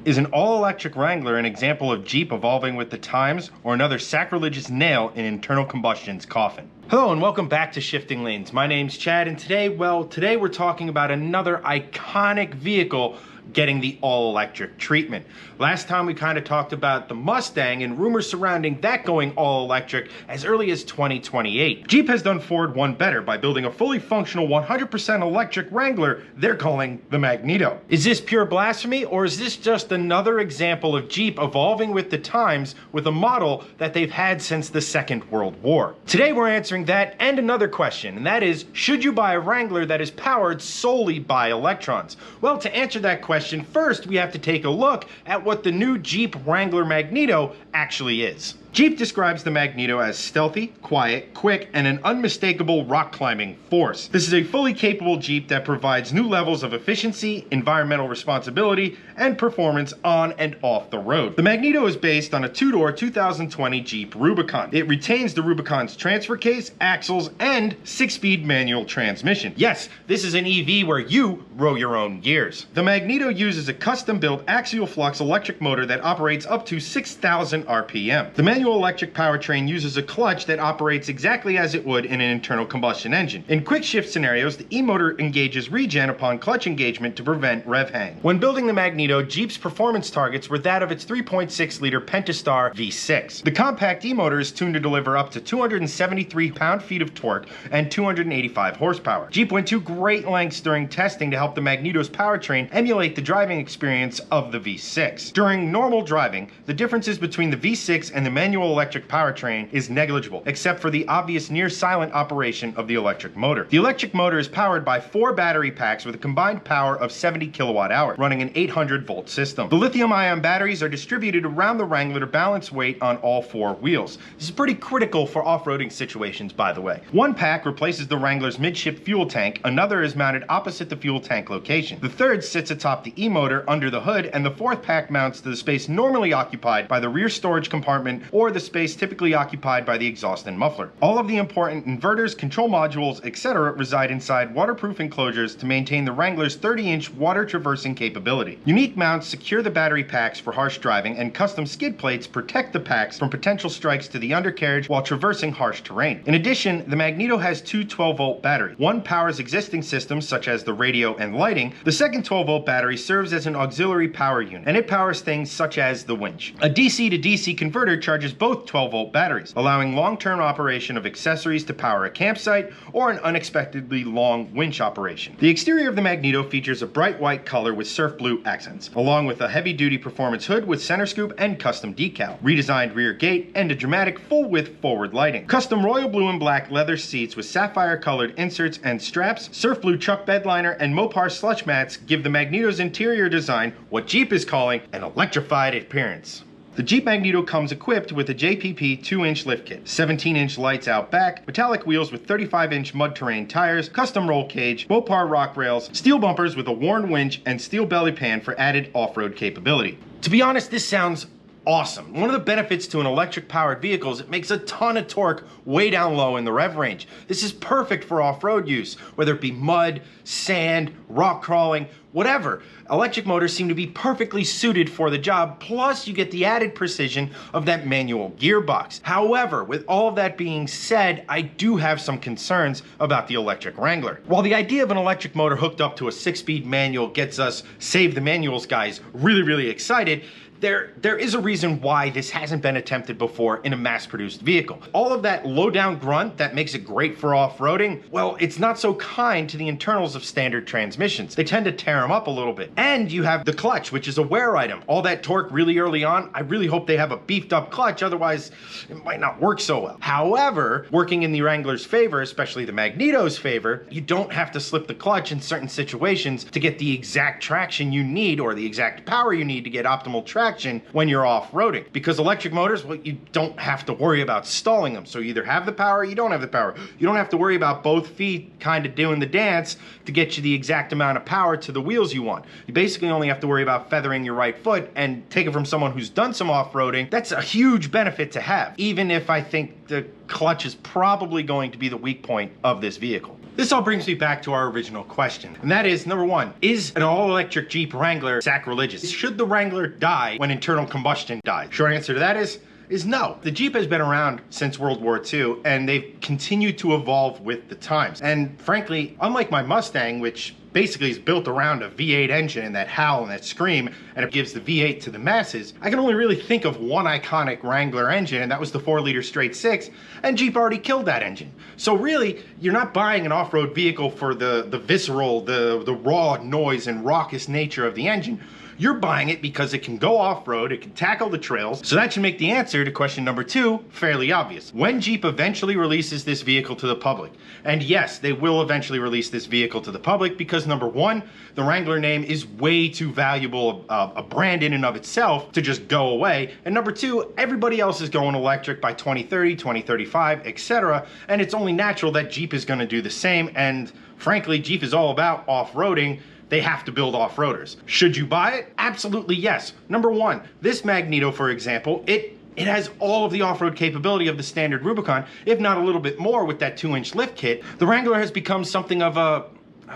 Is an all-electric Wrangler an example of Jeep evolving with the times, or another sacrilegious nail in internal combustion's coffin? Hello and welcome back to Shifting Lanes. My name's Chad, and today we're talking about another iconic vehicle getting the all-electric treatment. Last time we kind of talked about the Mustang and rumors surrounding that going all-electric as early as 2028. Jeep has done Ford one better by building a fully functional 100% electric Wrangler they're calling the Magneto. Is this pure blasphemy, or is this just another example of Jeep evolving with the times with a model that they've had since the Second World War? Today we're answering that and another question, and that is, should you buy a Wrangler that is powered solely by electrons? Well, to answer that question, first we have to take a look at what the new Jeep Wrangler Magneto actually is. Jeep describes the Magneto as stealthy, quiet, quick, and an unmistakable rock-climbing force. This is a fully capable Jeep that provides new levels of efficiency, environmental responsibility, and performance on and off the road. The Magneto is based on a two-door 2020 Jeep Rubicon. It retains the Rubicon's transfer case, axles, and 6-speed manual transmission. Yes, this is an EV where you row your own gears. The Magneto uses a custom-built axial flux electric motor that operates up to 6,000 RPM. The manual electric powertrain uses a clutch that operates exactly as it would in an internal combustion engine. In quick shift scenarios, the e-motor engages regen upon clutch engagement to prevent rev hang. When building the Magneto, Jeep's performance targets were that of its 3.6-liter Pentastar V6. The compact e-motor is tuned to deliver up to 273 pound-feet of torque and 285 horsepower. Jeep went to great lengths during testing to help the Magneto's powertrain emulate the driving experience of the V6. During normal driving, the differences between the V6 and the manual electric powertrain is negligible, except for the obvious near-silent operation of the electric motor. The electric motor is powered by 4 battery packs with a combined power of 70 kilowatt-hour, running an 800-volt system. The lithium-ion batteries are distributed around the Wrangler to balance weight on all 4 wheels. This is pretty critical for off-roading situations, by the way. One pack replaces the Wrangler's midship fuel tank, another is mounted opposite the fuel tank location. The third sits atop the e-motor under the hood, and the 4th pack mounts to the space normally occupied by the rear storage compartment or the space typically occupied by the exhaust and muffler. All of the important inverters, control modules, etc. reside inside waterproof enclosures to maintain the Wrangler's 30-inch water traversing capability. Unique mounts secure the battery packs for harsh driving, and custom skid plates protect the packs from potential strikes to the undercarriage while traversing harsh terrain. In addition, the Magneto has 2 12-volt batteries. One powers existing systems such as the radio and lighting. The second 12-volt battery serves as an auxiliary power unit, and it powers things such as the winch. A DC to DC converter charges both 12-volt batteries, allowing long-term operation of accessories to power a campsite or an unexpectedly long winch operation. The exterior of the Magneto features a bright white color with surf blue accents, along with a heavy-duty performance hood with center scoop and custom decal, redesigned rear gate, and a dramatic full-width forward lighting. Custom royal blue and black leather seats with sapphire-colored inserts and straps, surf blue chuck bed liner, and Mopar slush mats give the Magneto's interior design what Jeep is calling an electrified appearance. The Jeep Magneto comes equipped with a JPP 2-inch lift kit, 17-inch lights out back, metallic wheels with 35-inch mud terrain tires, custom roll cage, Mopar rock rails, steel bumpers with a worn winch, and steel belly pan for added off-road capability. To be honest, this sounds awesome. One of the benefits to an electric-powered vehicle is it makes a ton of torque way down low in the rev range. This is perfect for off-road use, whether it be mud, sand, rock crawling, whatever. Electric motors seem to be perfectly suited for the job, plus you get the added precision of that manual gearbox. However, with all of that being said, I do have some concerns about the electric Wrangler. While the idea of an electric motor hooked up to a 6-speed manual gets us Save the Manuals guys really excited, there is a reason why this hasn't been attempted before in a mass-produced vehicle. All of that low-down grunt that makes it great for off-roading, well, it's not so kind to the internals of standard transmissions. They tend to tear them up a little bit. And you have the clutch, which is a wear item. All that torque really early on, I really hope they have a beefed-up clutch, otherwise it might not work so well. However, working in the Wrangler's favor, especially the Magneto's favor, you don't have to slip the clutch in certain situations to get the exact traction you need or the exact power you need to get optimal traction when you're off-roading. Because electric motors, well, you don't have to worry about stalling them. So you either have the power or you don't have the power. You don't have to worry about both feet kind of doing the dance to get you the exact amount of power to the wheels you want. You basically only have to worry about feathering your right foot, and take it from someone who's done some off-roading, that's a huge benefit to have, even if I think the clutch is probably going to be the weak point of this vehicle. This all brings me back to our original question, and that is, number one, is an all-electric Jeep Wrangler sacrilegious? Should the Wrangler die when internal combustion dies? Short answer to that is no. The Jeep has been around since World War II, and they've continued to evolve with the times. And frankly, unlike my Mustang, which basically is built around a V8 engine and that howl and that scream, and it gives the V8 to the masses, I can only really think of one iconic Wrangler engine, and that was the 4-liter straight six, and Jeep already killed that engine. So really, you're not buying an off-road vehicle for the visceral, the raw noise and raucous nature of the engine. You're buying it because it can go off-road, it can tackle the trails. So that should make the answer to question number 2 fairly obvious. When Jeep eventually releases this vehicle to the public, and yes, they will eventually release this vehicle to the public because number 1, the Wrangler name is way too valuable a brand in and of itself to just go away. And number 2, everybody else is going electric by 2030, 2035, etc. And it's only natural that Jeep is going to do the same. And frankly, Jeep is all about off-roading. They have to build off-roaders. Should you buy it? Absolutely yes. Number 1, this Magneto, for example, it has all of the off-road capability of the standard Rubicon, if not a little bit more with that 2-inch lift kit. The Wrangler has become something of a,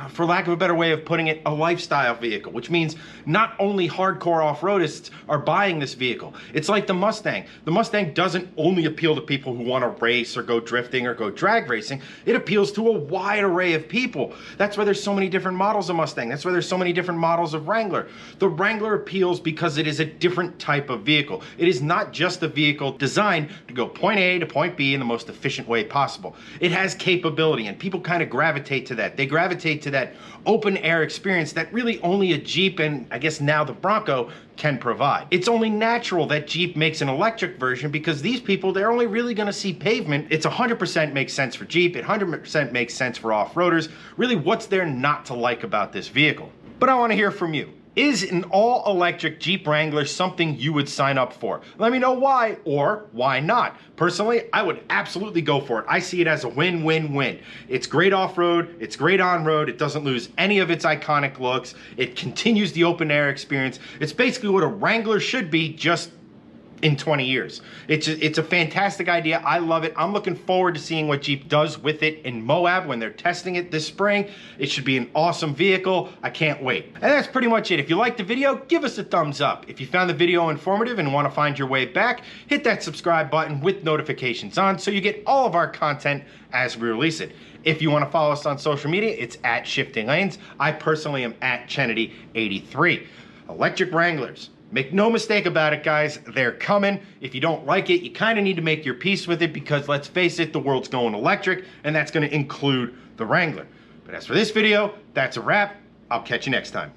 for lack of a better way of putting it, a lifestyle vehicle, which means not only hardcore off-roadists are buying this vehicle. It's like the Mustang. The Mustang doesn't only appeal to people who want to race or go drifting or go drag racing. It appeals to a wide array of people. That's why there's so many different models of Mustang. That's why there's so many different models of Wrangler. The Wrangler appeals because it is a different type of vehicle. It is not just a vehicle designed to go point A to point B in the most efficient way possible. It has capability, and people kind of gravitate to that. They gravitate to that open air experience that really only a Jeep, and I guess now the Bronco, can provide. It's only natural that Jeep makes an electric version because these people, they're only really going to see pavement. It's 100% makes sense for Jeep. It 100% makes sense for off-roaders. Really, what's there not to like about this vehicle? But I want to hear from you. Is an all-electric Jeep Wrangler something you would sign up for? Let me know why or why not. Personally, I would absolutely go for it. I see it as a win-win-win. It's great off-road, it's great on-road, it doesn't lose any of its iconic looks, it continues the open-air experience. It's basically what a Wrangler should be, just in 20 years. It's a fantastic idea. I love it. I'm looking forward to seeing what Jeep does with it in Moab when they're testing it this spring. It should be an awesome vehicle. I can't wait. And that's pretty much it. If you liked the video, give us a thumbs up. If you found the video informative and want to find your way back, hit that subscribe button with notifications on so you get all of our content as we release it. If you want to follow us on social media, it's at Shifting Lanes. I personally am at Chenedy83. Electric Wranglers. Make no mistake about it, guys, they're coming. If you don't like it, you kind of need to make your peace with it because let's face it, the world's going electric, and that's going to include the Wrangler. But as for this video, that's a wrap. I'll catch you next time.